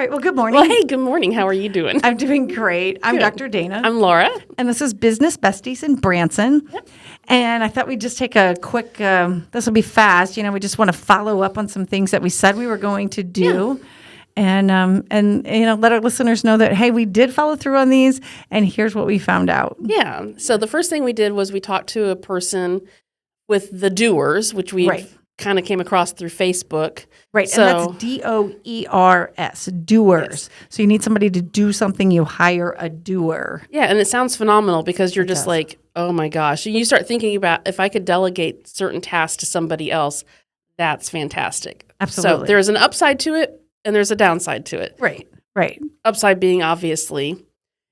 right. Well, good morning. Well, hey, good morning. How are you doing? I'm doing great. I'm Good. Dr. Dana. I'm Laura. And this is Business Besties in Branson. Yep. And I thought we'd just take a quick, this will be fast. We just want to follow up on some things that we said we were going to do. Yeah. And let our listeners know that, hey, we did follow through on these, and here's what we found out. Yeah. So the first thing we did was we talked to a person with the Doers, which we kind of came across through Facebook. Right, so, and that's DOERS, doers. Yes. So you need somebody to do something, you hire a doer. Yeah, and it sounds phenomenal because you're just like, oh my gosh. And you start thinking about if I could delegate certain tasks to somebody else, that's fantastic. Absolutely. So there's an upside to it and there's a downside to it. Right. Upside being obviously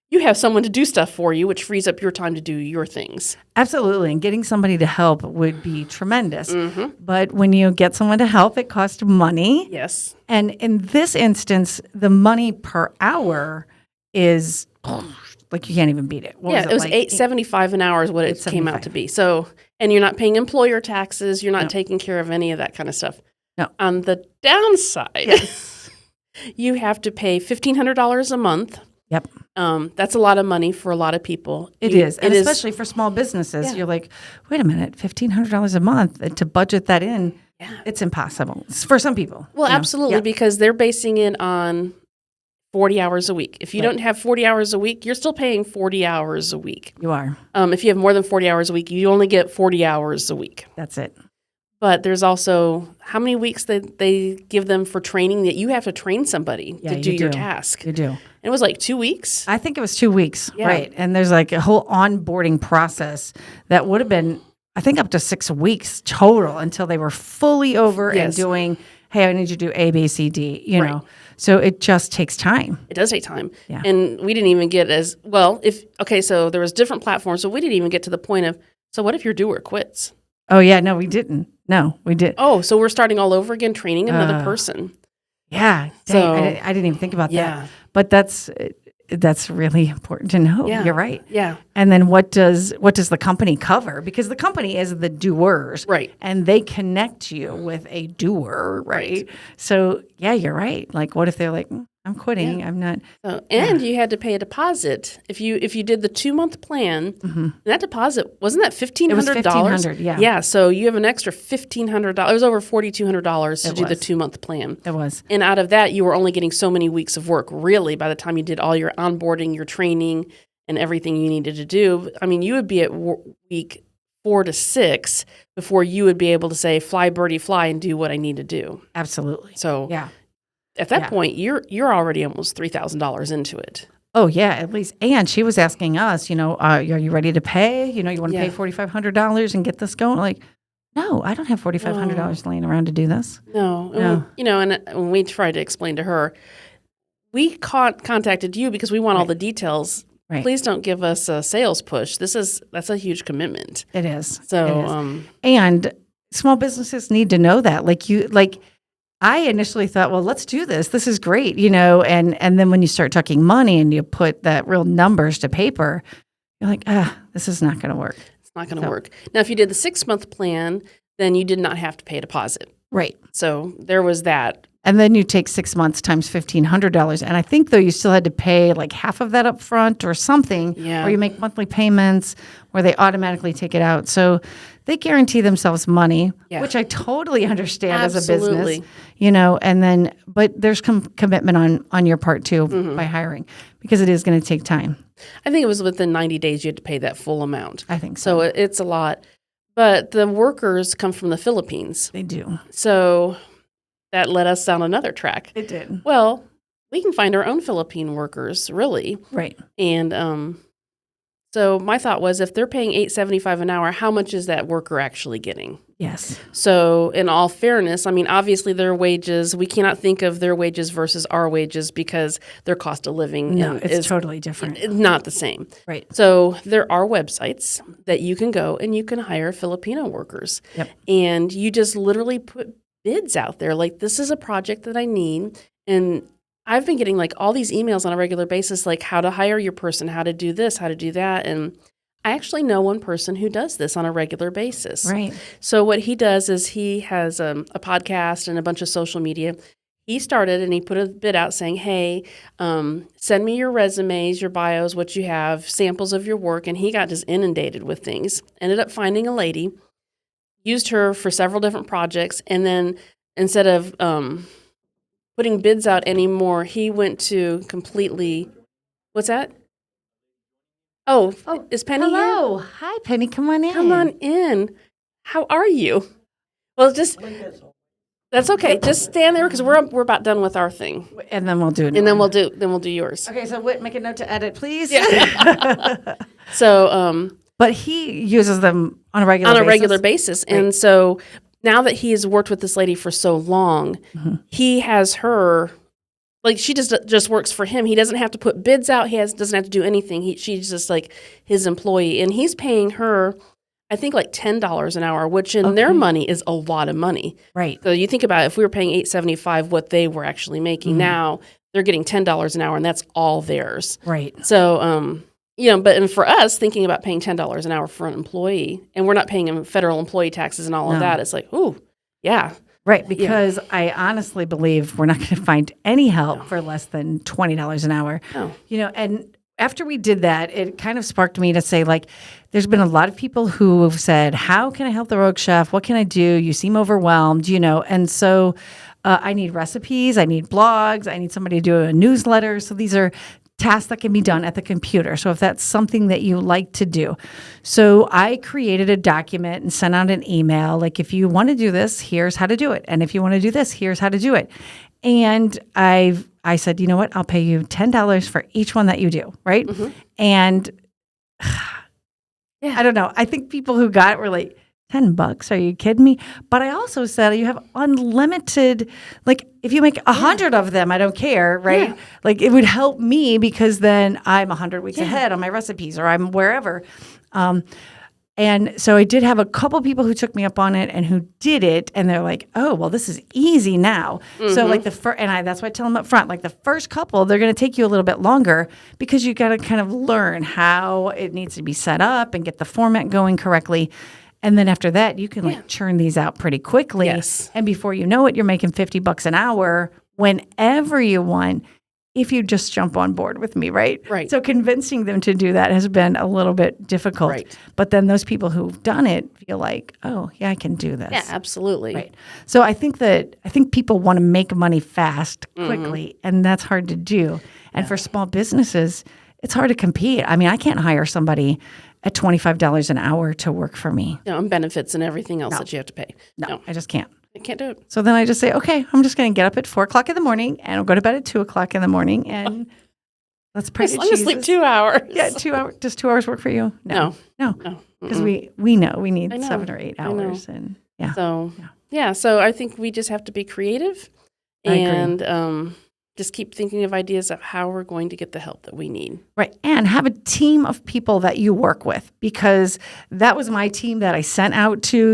you have someone to do stuff for you, which frees up your time to do your things. Absolutely. And getting somebody to help would be tremendous. Mm-hmm. But when you get someone to help, it costs money. Yes. And in this instance, the money per hour is like you can't even beat it. What was it was like? $8.75 an hour is what it came out to be. So, and you're not paying employer taxes. You're not taking care of any of that kind of stuff. No. On the downside, you have to pay $1,500 a month. Yep. That's a lot of money for a lot of people. It is. And especially for small businesses. You're like, wait a minute, $1,500 a month, and to budget that in, it's impossible for some people. Well, absolutely, because they're basing it on 40 hours a week. If you don't have 40 hours a week, you're still paying 40 hours a week. You are. If you have more than 40 hours a week, you only get 40 hours a week. That's it. But there's also how many weeks that they give them for training that you have to train somebody to do your task. You do. And it was like 2 weeks? I think it was 2 weeks, right. And there's like a whole onboarding process that would have been, I think, up to 6 weeks total until they were fully over and doing, hey, I need you to do A, B, C, D, you know. So it just takes time. It does take time. Yeah. And we didn't even get as, well, so there was different platforms, so we didn't even get to the point of, so what if your doer quits? Oh, yeah, no, we didn't. No, we did. Oh, so we're starting all over again, training another person. Yeah. So I didn't even think about that. But that's really important to know. Yeah. You're right. Yeah. And then what does the company cover? Because the company is the doers. Right. And they connect you with a doer, right? So, yeah, you're right. Like, what if they're like, I'm quitting. I'm not. And you had to pay a deposit if you did the 2-month plan. Mm-hmm. That deposit wasn't that $1,500? It was $1,500. Yeah. Yeah. So you have an extra $1,500. It was over $4,200 to do the 2-month plan. It was. And out of that, you were only getting so many weeks of work. Really, by the time you did all your onboarding, your training, and everything you needed to do, I mean, you would be at week 4 to 6 before you would be able to say, "Fly, birdie, fly," and do what I need to do. Absolutely. So yeah. At that point, you're already almost $3,000 into it. Oh, yeah, at least. And she was asking us, are you ready to pay? You want to pay $4,500 and get this going? Like, no, I don't have $4,500 laying around to do this. No. And when we tried to explain to her, we contacted you because we want all the details. Right. Please don't give us a sales push. That's a huge commitment. It is. So, and small businesses need to know that. I initially thought, well, let's do this. This is great, and then when you start talking money and you put that real numbers to paper, you're like, this is not going to work. It's not going to work. Now, if you did the 6-month plan, then you did not have to pay a deposit. Right. So there was that. And then you take 6 months times $1,500. And I think, though, you still had to pay like half of that up front or something, or you make monthly payments where they automatically take it out. So they guarantee themselves money, which I totally understand as a business, and then, but there's commitment on your part too by hiring, because it is going to take time. I think it was within 90 days you had to pay that full amount. I think so. So it's a lot. But the workers come from the Philippines. They do. So that led us down another track. It did. Well, we can find our own Philippine workers, really. Right. And so my thought was, if they're paying $8.75 an hour, how much is that worker actually getting? Yes. So in all fairness, I mean, obviously their wages, we cannot think of their wages versus our wages because their cost of living is totally different. It's not the same. Right. So there are websites that you can go and you can hire Filipino workers. Yep. And you just literally put bids out there. Like, this is a project that I need. And I've been getting like all these emails on a regular basis, like how to hire your person, how to do this, how to do that. And I actually know one person who does this on a regular basis. Right. So what he does is he has a podcast and a bunch of social media. he started and he put a bid out saying, hey, send me your resumes, your bios, what you have, samples of your work. And he got just inundated with things. Ended up finding a lady, used her for several different projects. And then instead of putting bids out anymore, he went to completely, what's that? Oh, is Penny here? Hello. Hi, Penny. Come on in. Come on in. How are you? Well, that's okay. Just stand there because we're about done with our thing, And then we'll do it. and then we'll do yours. Okay, so make a note to edit, please. Yeah. So, but he uses them on a regular basis, and so now that he has worked with this lady for so long, he has her. Like, she just works for him. He doesn't have to put bids out. Doesn't have to do anything. She's just like his employee, and he's paying her, I think, like $10 an hour, which in their money is a lot of money. Right. So you think about it, if we were paying $8.75, what they were actually making now, they're getting $10 an hour, and that's all theirs. Right. So, and for us, thinking about paying $10 an hour for an employee, and we're not paying him federal employee taxes and all of that, it's like, ooh, yeah. Right, because I honestly believe we're not going to find any help for less than $20 an hour. No. And after we did that, it kind of sparked me to say, like, there's been a lot of people who have said, how can I help the Rogue Chef? What can I do? You seem overwhelmed, And so I need recipes. I need blogs. I need somebody to do a newsletter. So these are tasks that can be done at the computer. So if that's something that you like to do. So I created a document and sent out an email. Like, if you want to do this, here's how to do it. And if you want to do this, here's how to do it. And I said, you know what? I'll pay you $10 for each one that you do. Right. And I don't know. I think people who got it were like, $10? Are you kidding me? But I also said you have unlimited, like, if you make 100 of them, I don't care, right? Yeah. Like, it would help me because then I'm 100 weeks ahead on my recipes, or I'm wherever. And so I did have a couple people who took me up on it and who did it, and they're like, oh, well, this is easy now. So like that's why I tell them up front, like, the first couple, they're going to take you a little bit longer because you got to kind of learn how it needs to be set up and get the format going correctly. And then after that, you can churn these out pretty quickly. Yes. And before you know it, you're making $50 an hour whenever you want, if you just jump on board with me, right? Right. So convincing them to do that has been a little bit difficult. Right. But then those people who've done it feel like, oh, yeah, I can do this. Yeah, absolutely. Right. So I think people want to make money fast, quickly, and that's hard to do. And for small businesses, it's hard to compete. I mean, I can't hire somebody at $25 an hour to work for me. No, and benefits and everything else that you have to pay. No, I just can't. I can't do it. So then I just say, okay, I'm just going to get up at 4 o'clock in the morning and I'll go to bed at 2 o'clock in the morning and let's pray to I'm going to sleep 2 hours. Yeah, 2 hours. Does 2 hours work for you? No. Because we know we need 7 or 8 hours. And So I think we just have to be creative and just keep thinking of ideas of how we're going to get the help that we need. Right. And have a team of people that you work with, because that was my team that I sent out to,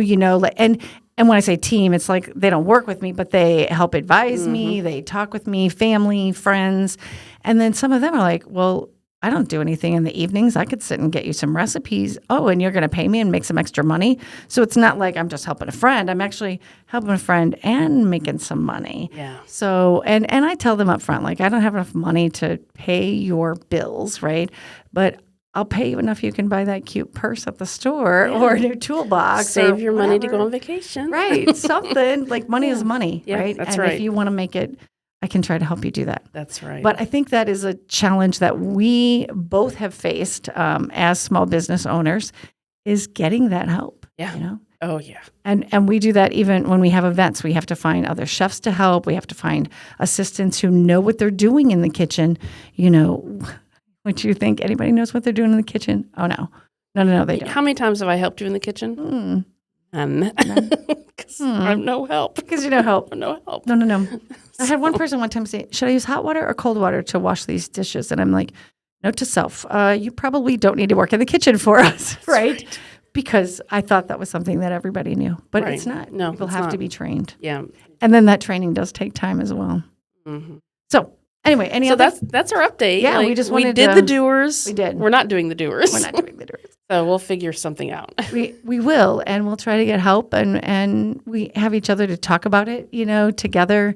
and when I say team, it's like they don't work with me, but they help advise me. They talk with me, family, friends. And then some of them are like, well, I don't do anything in the evenings. I could sit and get you some recipes. Oh, and you're going to pay me and make some extra money. So it's not like I'm just helping a friend. I'm actually helping a friend and making some money. Yeah. So, and I tell them up front, like, I don't have enough money to pay your bills, right? But I'll pay you enough you can buy that cute purse at the store or a new toolbox. Save your money to go on vacation. Right. Something. Like, money is money, right? That's and right. if you want to make it, I can try to help you do that. That's right. But I think that is a challenge that we both have faced as small business owners, is getting that help. Yeah. Oh, yeah. And we do that even when we have events. We have to find other chefs to help. We have to find assistants who know what they're doing in the kitchen. Would you think anybody knows what they're doing in the kitchen? Oh, no. No, they don't. How many times have I helped you in the kitchen? None. Because I have no help. Because you know help. No help. No. I had one person one time say, should I use hot water or cold water to wash these dishes? And I'm like, note to self, you probably don't need to work in the kitchen for us, right? Because I thought that was something that everybody knew. But it's not. No, people have to be trained. Yeah. And then that training does take time as well. So anyway, that's our update. Yeah, we did the doers. We did. We're not doing the doers. We're not doing the doers. So we'll figure something out. We will, and we'll try to get help, and we have each other to talk about it, together.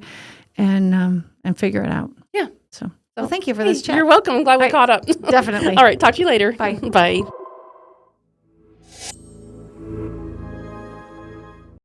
and figure it out. Yeah. So, well, thank you for this chat. You're welcome. I'm glad we caught up. Definitely. All right. Talk to you later. Bye. Bye.